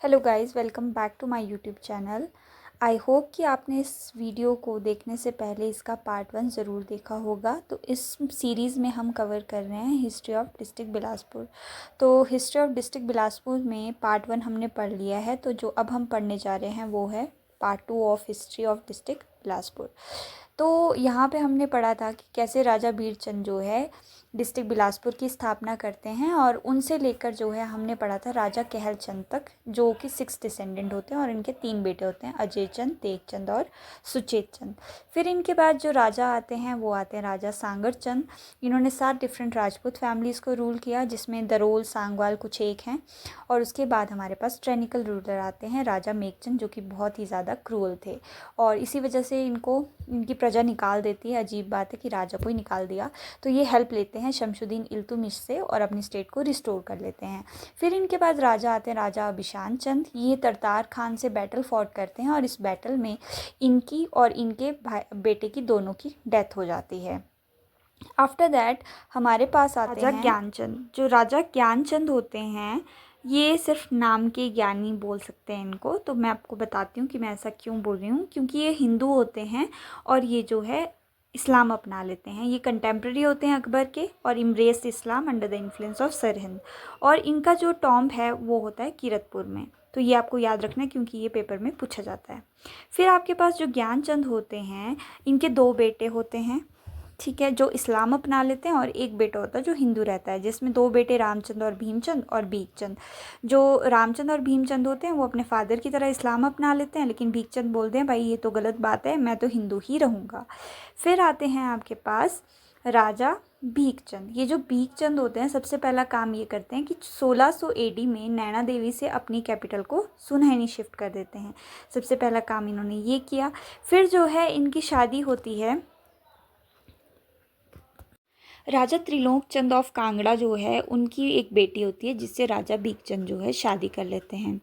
Hello guys, welcome back to my YouTube channel. I hope कि आपने इस video को देखने से पहले इसका पार्ट 1 ज़रूर देखा होगा। तो इस सीरीज़ में हम कवर कर रहे हैं हिस्ट्री ऑफ डिस्ट्रिक्ट बिलासपुर। तो हिस्ट्री ऑफ डिस्ट्रिक्ट बिलासपुर में पार्ट 1 हमने पढ़ लिया है, तो जो अब हम पढ़ने जा रहे हैं वो है part 2 of history of district Bilaspur. तो यहाँ पे हमने पढ़ा था कि कैसे राजा बीरचंद जो है डिस्ट्रिक्ट बिलासपुर की स्थापना करते हैं, और उनसे लेकर जो है हमने पढ़ा था राजा कहलचंद तक, जो कि 6 डिसेंडेंट होते हैं और इनके 3 बेटे होते हैं, अजय चंद, तेगचंद और सुचेत चंद। फिर इनके बाद जो राजा आते हैं वो आते हैं राजा सांगर चंद। इन्होंने 7 डिफरेंट राजपूत फैमिलीज़ को रूल किया, जिसमें दरोल, सांगवाल कुछ एक हैं। और उसके बाद हमारे पास ट्रेनिकल रूलर आते हैं राजा मेघचंद, जो कि बहुत ही ज़्यादा क्रूअल थे, और इसी वजह से इनकी प्रजा निकाल देती है। अजीब बात है कि राजा को ही निकाल दिया। तो ये हेल्प लेते हैं शमशुद्दीन इल्तुमिश से और अपनी स्टेट को रिस्टोर कर लेते हैं। फिर इनके बाद राजा आते हैं राजा अभिशान चंद। ये तरतार खान से बैटल फॉट करते हैं, और इस बैटल में इनकी और इनके बेटे की दोनों की डेथ हो जाती है। आफ्टर दैट हमारे पास आते हैं राजा ज्ञानचंद। जो राजा ज्ञानचंद होते हैं ये सिर्फ नाम के ज्ञानी बोल सकते हैं इनको। तो मैं आपको बताती हूँ कि मैं ऐसा क्यों बोल रही हूँ, क्योंकि ये हिंदू होते हैं और ये जो है इस्लाम अपना लेते हैं। ये कंटेम्प्रेरी होते हैं अकबर के और embrace Islam under the influence of Sirhind. और इनका जो टॉम्ब है वो होता है कीरतपुर में। तो ये आपको याद रखना है, क्योंकि ये पेपर में पूछा जाता है। फिर आपके पास जो ज्ञानचंद होते हैं, इनके 2 बेटे होते हैं, ठीक है, जो इस्लाम अपना लेते हैं, और एक बेटा होता है जो हिंदू रहता है, जिसमें 2 बेटे रामचंद और भीमचंद और भीखचंद। जो रामचंद और भीमचंद होते हैं वो अपने फादर की तरह इस्लाम अपना लेते हैं, लेकिन भीखचंद बोलते हैं भाई ये तो गलत बात है, मैं तो हिंदू ही रहूँगा। फिर आते हैं आपके पास राजा भीखचंद। ये जो भीखचंद होते हैं सबसे पहला काम ये करते हैं कि 1600 एडी में नैना देवी से अपनी कैपिटल को सुनहनी शिफ्ट कर देते हैं। सबसे पहला काम इन्होंने ये किया। फिर जो है इनकी शादी होती है राजा त्रिलोक चंद ऑफ कांगड़ा, जो है उनकी एक बेटी होती है, जिससे राजा भीखचंद जो है शादी कर लेते हैं।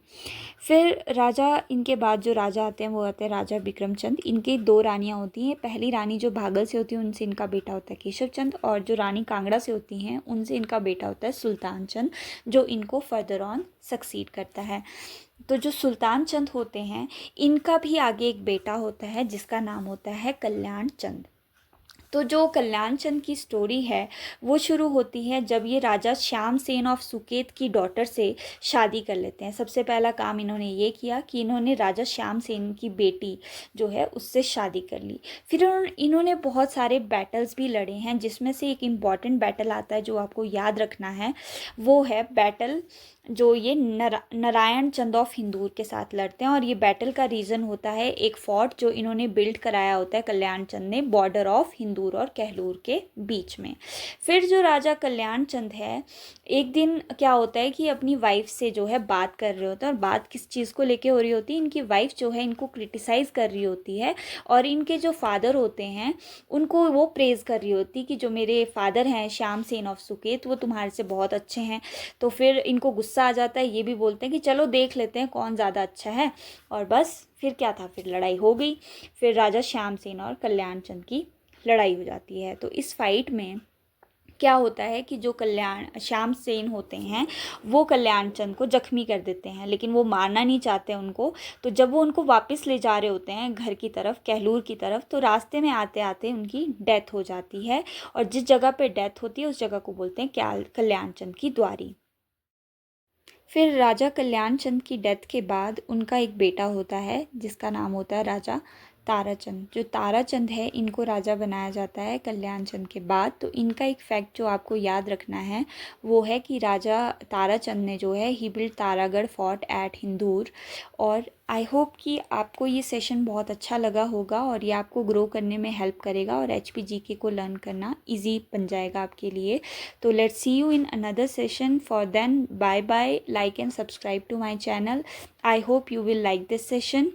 फिर राजा इनके बाद जो राजा आते हैं वो आते हैं राजा विक्रम चंद। इनकी 2 रानियां होती हैं। पहली रानी जो भागल से होती है उनसे इनका बेटा होता है केशव चंद, और जो रानी कांगड़ा से होती हैं उनसे इनका बेटा होता है सुल्तान चंद, जो इनको फर्दर ऑन सक्सीड करता है। तो जो सुल्तान चंद होते हैं इनका भी आगे एक बेटा होता है जिसका नाम होता है कल्याण चंद। तो जो कल्याण चंद की स्टोरी है वो शुरू होती है जब ये राजा श्याम सेन ऑफ सुकेत की डॉटर से शादी कर लेते हैं। सबसे पहला काम इन्होंने ये किया कि इन्होंने राजा श्याम सेन की बेटी जो है उससे शादी कर ली। फिर इन्होंने बहुत सारे बैटल्स भी लड़े हैं, जिसमें से एक इम्पॉर्टेंट बैटल आता है जो आपको याद रखना है, वो है बैटल जो ये नारायण चंद ऑफ हिंदूर के साथ लड़ते हैं। और ये बैटल का रीज़न होता है एक फोर्ट जो इन्होंने बिल्ड कराया होता है कल्याण चंद ने, बॉर्डर ऑफ हिंदूर और कहलूर के बीच में। फिर जो राजा कल्याण चंद है, एक दिन क्या होता है कि अपनी वाइफ से जो है बात कर रहे होते हैं, और बात किस चीज़ को लेके हो रही होती है, इनकी वाइफ जो है इनको क्रिटिसाइज़ कर रही होती है, और इनके जो फादर होते हैं उनको वो प्रेज़ कर रही होती कि जो मेरे फादर हैं श्याम सेन ऑफ सुकेत वो तुम्हारे से बहुत अच्छे हैं। तो फिर इनको गुस्सा आ जाता है, ये भी बोलते हैं कि चलो देख लेते हैं कौन ज़्यादा अच्छा है। और बस फिर क्या था, फिर लड़ाई हो गई। फिर राजा श्याम सेन और कल्याण चंद की लड़ाई हो जाती है। तो इस फाइट में क्या होता है कि जो श्याम सेन होते हैं वो कल्याण चंद को जख्मी कर देते हैं, लेकिन वो मारना नहीं चाहते उनको। तो जब वो उनको वापस ले जा रहे होते हैं घर की तरफ, कहलूर की तरफ, तो रास्ते में आते आते उनकी डेथ हो जाती है। और जिस जगह पे डेथ होती है उस जगह को बोलते हैं कल्याण चंद की द्वारी। फिर राजा कल्याण चंद की डेथ के बाद उनका एक बेटा होता है जिसका नाम होता है राजा ताराचंद। जो ताराचंद है इनको राजा बनाया जाता है कल्याण चंद के बाद। तो इनका एक फैक्ट जो आपको याद रखना है वो है कि राजा ताराचंद ने जो है he build Taragarh fort at Hindur. और आई होप कि आपको ये सेशन बहुत अच्छा लगा होगा और ये आपको ग्रो करने में हेल्प करेगा, और HPGK को लर्न करना ईजी बन जाएगा आपके लिए। तो let's see you in another session. For then bye bye, like and subscribe to my channel. I hope you will like this session.